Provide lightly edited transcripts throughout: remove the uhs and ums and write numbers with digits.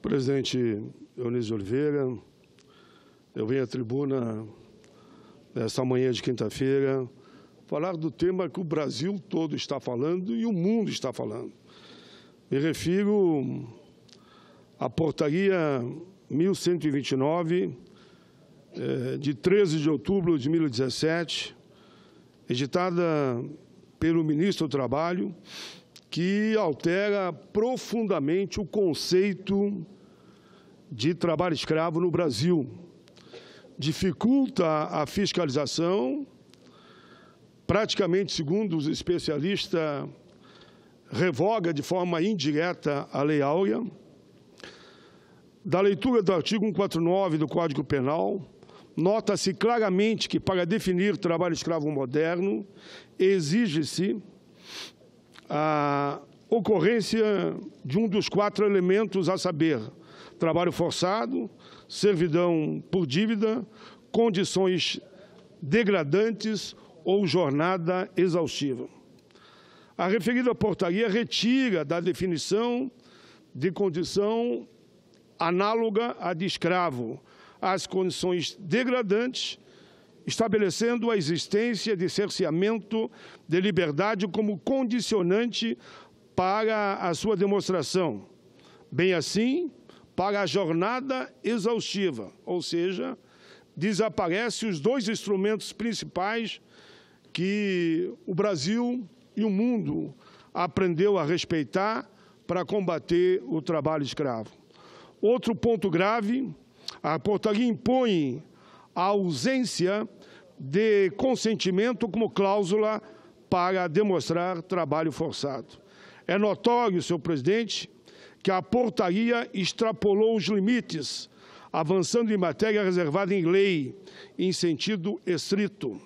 Presidente Eunice Oliveira, eu venho à tribuna nesta manhã de quinta-feira falar do tema que o Brasil todo está falando e o mundo está falando. Me refiro à portaria 1129, de 13 de outubro de 2017, editada pelo ministro do Trabalho, que altera profundamente o conceito de trabalho escravo no Brasil. Dificulta a fiscalização, praticamente, segundo os especialistas, revoga de forma indireta a Lei Áurea. Da leitura do artigo 149 do Código Penal, nota-se claramente que, para definir trabalho escravo moderno, exige-se a ocorrência de um dos 4 elementos, a saber, trabalho forçado, servidão por dívida, condições degradantes ou jornada exaustiva. A referida portaria retira da definição de condição análoga à de escravo as condições degradantes, estabelecendo a existência de cerceamento de liberdade como condicionante para a sua demonstração. Bem assim, para a jornada exaustiva, ou seja, desaparecem os 2 instrumentos principais que o Brasil e o mundo aprendeu a respeitar para combater o trabalho escravo. Outro ponto grave, a portaria impõe a ausência de consentimento como cláusula para demonstrar trabalho forçado. É notório, senhor presidente, que a portaria extrapolou os limites, avançando em matéria reservada em lei, em sentido estrito,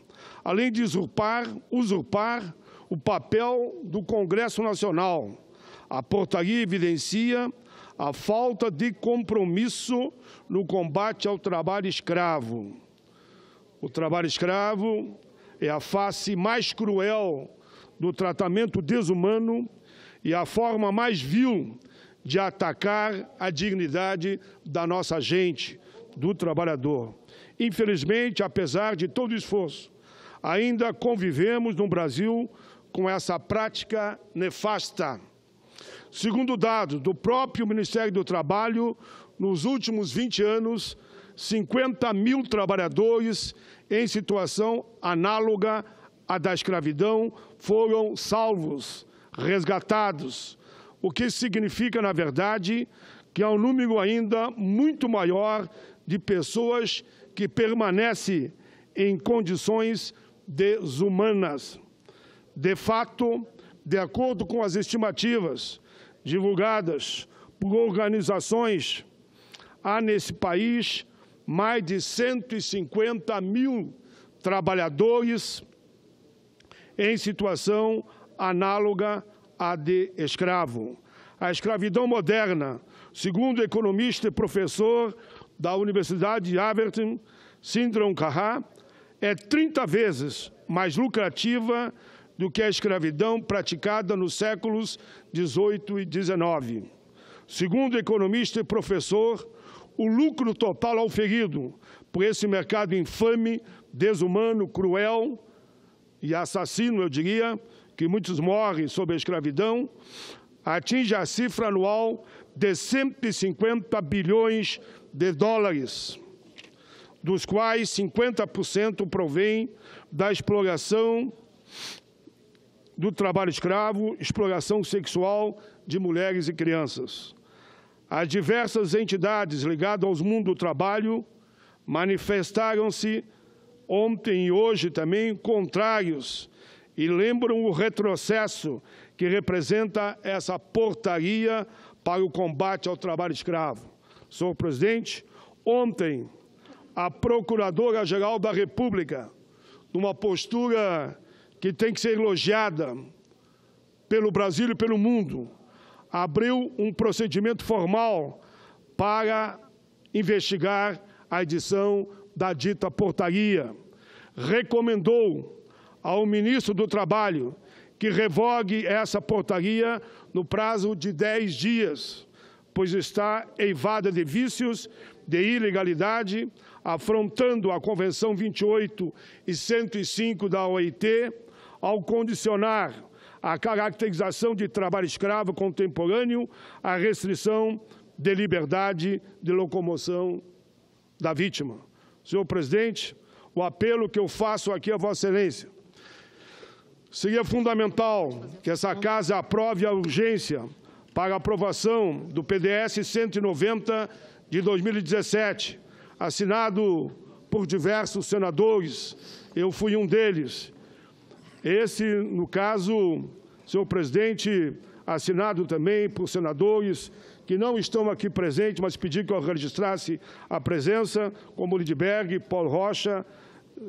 além de usurpar o papel do Congresso Nacional. A portaria evidencia a falta de compromisso no combate ao trabalho escravo. O trabalho escravo é a face mais cruel do tratamento desumano e a forma mais vil de atacar a dignidade da nossa gente, do trabalhador. Infelizmente, apesar de todo o esforço, ainda convivemos no Brasil com essa prática nefasta. Segundo dados do próprio Ministério do Trabalho, nos últimos 20 anos, 50 mil trabalhadores em situação análoga à da escravidão foram salvos, resgatados, o que significa, na verdade, que há um número ainda muito maior de pessoas que permanecem em condições desumanas. De fato, de acordo com as estimativas divulgadas por organizações, há nesse país mais de 150 mil trabalhadores em situação análoga à de escravo. A escravidão moderna, segundo o economista e professor da Universidade de Aberdeen, Sindron Carra, é 30 vezes mais lucrativa do que a escravidão praticada nos séculos XVIII e XIX. Segundo o economista e professor, o lucro total auferido por esse mercado infame, desumano, cruel e assassino, eu diria, que muitos morrem sob a escravidão, atinge a cifra anual de 150 bilhões de dólares, dos quais 50% provém da exploração do trabalho escravo, exploração sexual de mulheres e crianças. As diversas entidades ligadas ao mundo do trabalho manifestaram-se ontem e hoje também contrários e lembram o retrocesso que representa essa portaria para o combate ao trabalho escravo. Senhor presidente, ontem a Procuradora-Geral da República, numa postura que tem que ser elogiada pelo Brasil e pelo mundo, abriu um procedimento formal para investigar a edição da dita portaria. Recomendou ao ministro do Trabalho que revogue essa portaria no prazo de 10 dias, pois está eivada de vícios, de ilegalidade, afrontando a Convenção 28 e 105 da OIT, ao condicionar a caracterização de trabalho escravo contemporâneo à restrição de liberdade de locomoção da vítima. Senhor presidente, o apelo que eu faço aqui a Vossa Excelência: seria fundamental que essa Casa aprove a urgência para a aprovação do PDS 190 de 2017, assinado por diversos senadores. Eu fui um deles. Esse, no caso, senhor presidente, assinado também por senadores que não estão aqui presentes, mas pedi que eu registrasse a presença, como Lindbergh, Paulo Rocha,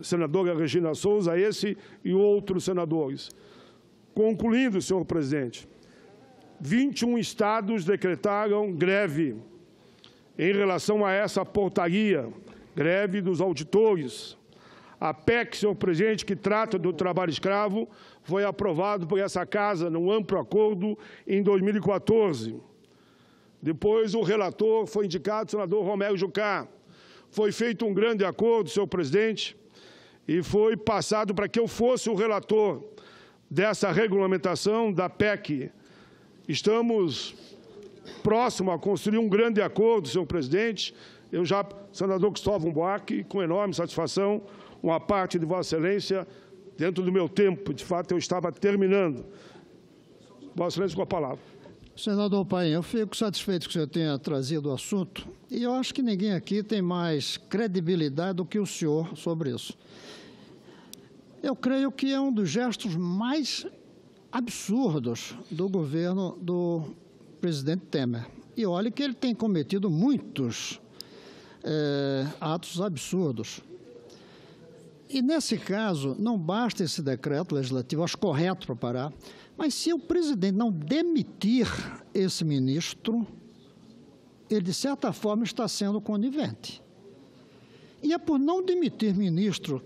senadora Regina Souza, esse e outros senadores. Concluindo, senhor presidente, 21 estados decretaram greve em relação a essa portaria, greve dos auditores. A PEC, senhor presidente, que trata do trabalho escravo, foi aprovado por essa Casa num amplo acordo em 2014. Depois, o relator foi indicado o senador Romero Jucá. Foi feito um grande acordo, senhor presidente, e foi passado para que eu fosse o relator dessa regulamentação da PEC. Estamos próximos a construir um grande acordo, senhor presidente. Eu já, senador Cristóvão Buarque, com enorme satisfação, uma parte de Vossa Excelência, dentro do meu tempo, de fato, eu estava terminando. Vossa Excelência, com a palavra. Senador Paim, eu fico satisfeito que o senhor tenha trazido o assunto, e eu acho que ninguém aqui tem mais credibilidade do que o senhor sobre isso. Eu creio que é um dos gestos mais absurdos do governo do presidente Temer. E olhe que ele tem cometido muitos atos absurdos. E, nesse caso, não basta esse decreto legislativo, acho correto para parar, mas se o presidente não demitir esse ministro, ele, de certa forma, está sendo conivente. E é por não demitir ministros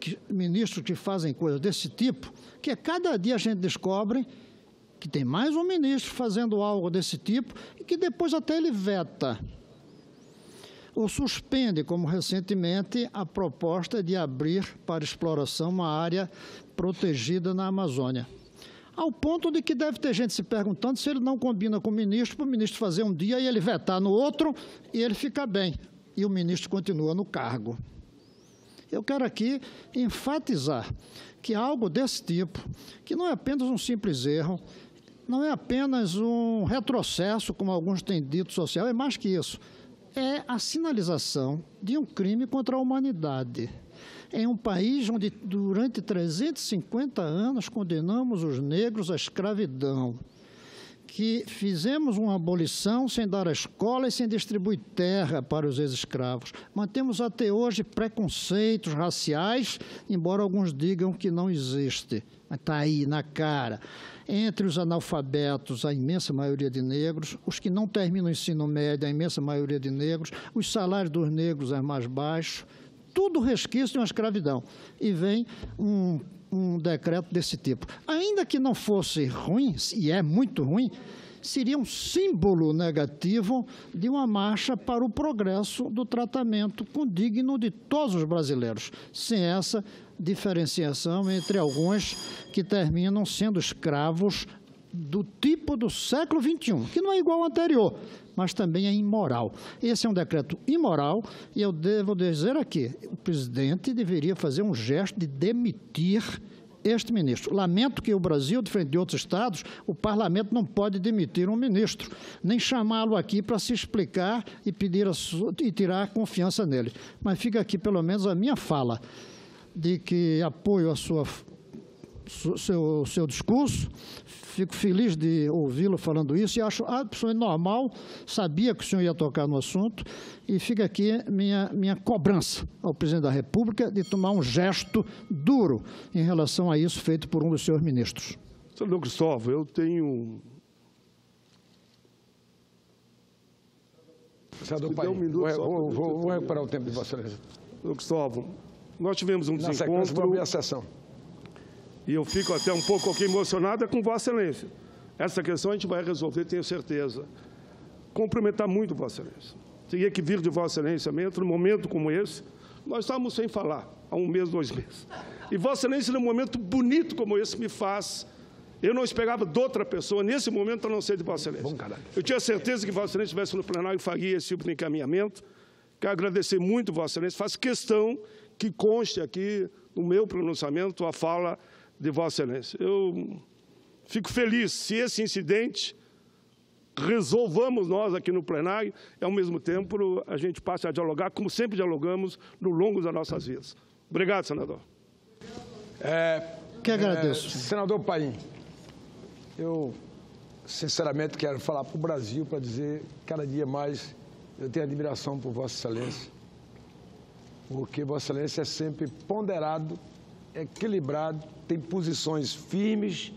que fazem coisas desse tipo, que a cada dia a gente descobre que tem mais um ministro fazendo algo desse tipo e que depois até ele veta ou suspende, como recentemente, a proposta de abrir para exploração uma área protegida na Amazônia. Ao ponto de que deve ter gente se perguntando se ele não combina com o ministro, para o ministro fazer um dia e ele vetar no outro, e ele fica bem, e o ministro continua no cargo. Eu quero aqui enfatizar que algo desse tipo, que não é apenas um simples erro, não é apenas um retrocesso, como alguns têm dito, social, é mais que isso. É a sinalização de um crime contra a humanidade. Em um país onde, durante 350 anos, condenamos os negros à escravidão, que fizemos uma abolição sem dar a escola e sem distribuir terra para os ex-escravos. Mantemos até hoje preconceitos raciais, embora alguns digam que não existe. Mas está aí, na cara. Entre os analfabetos, a imensa maioria de negros, os que não terminam o ensino médio, a imensa maioria de negros, os salários dos negros é mais baixo, tudo resquício de uma escravidão. E vem um decreto desse tipo. Ainda que não fosse ruim, e é muito ruim, seria um símbolo negativo de uma marcha para o progresso do tratamento condigno de todos os brasileiros, sem essa diferenciação entre alguns que terminam sendo escravos do tipo do século XXI, que não é igual ao anterior, mas também é imoral. Esse é um decreto imoral e eu devo dizer aqui, o presidente deveria fazer um gesto de demitir este ministro. Lamento que o Brasil, diferente de outros estados, o parlamento não pode demitir um ministro, nem chamá-lo aqui para se explicar e pedir e tirar a confiança nele. Mas fica aqui pelo menos a minha fala de que apoio a seu discurso. Fico feliz de ouvi-lo falando isso e acho absolutamente normal, sabia que o senhor ia tocar no assunto, e fica aqui minha cobrança ao presidente da República de tomar um gesto duro em relação a isso feito por um dos seus ministros. Senador Cristóvão, eu tenho... Senador Paim, vou recuperar o tempo de Vossa Excelência. Senador Cristóvão, nós tivemos um desencontro... Na sequência, vou abrir a sessão. E eu fico até um pouco aqui emocionada com Vossa Excelência. Essa questão a gente vai resolver, tenho certeza. cumprimentar muito Vossa Excelência. Teria que vir de Vossa Excelência mesmo, num momento como esse. Nós estávamos sem falar, há 1 mês, 2 meses. E Vossa Excelência, num momento bonito como esse, me faz... Eu não esperava de outra pessoa, nesse momento, a não ser de Vossa Excelência. Bom, caralho. Eu tinha certeza que Vossa Excelência estivesse no plenário e faria esse tipo de encaminhamento. Quero agradecer muito Vossa Excelência. Faço questão que conste aqui, no meu pronunciamento, a fala de Vossa Excelência. Eu fico feliz se esse incidente resolvamos nós aqui no plenário e, ao mesmo tempo, a gente passe a dialogar, como sempre dialogamos, no longo das nossas vidas. Obrigado, senador. Que agradeço. Senador Paim, eu, sinceramente, quero falar para o Brasil para dizer, cada dia mais, eu tenho admiração por Vossa Excelência, porque Vossa Excelência é sempre ponderado, equilibrado, tem posições firmes,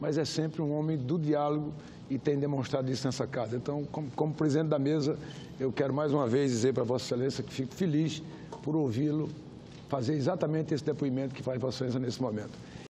mas é sempre um homem do diálogo e tem demonstrado isso nessa casa. Então, como presidente da mesa, eu quero mais uma vez dizer para Vossa Excelência que fico feliz por ouvi-lo fazer exatamente esse depoimento que faz Vossa Excelência nesse momento.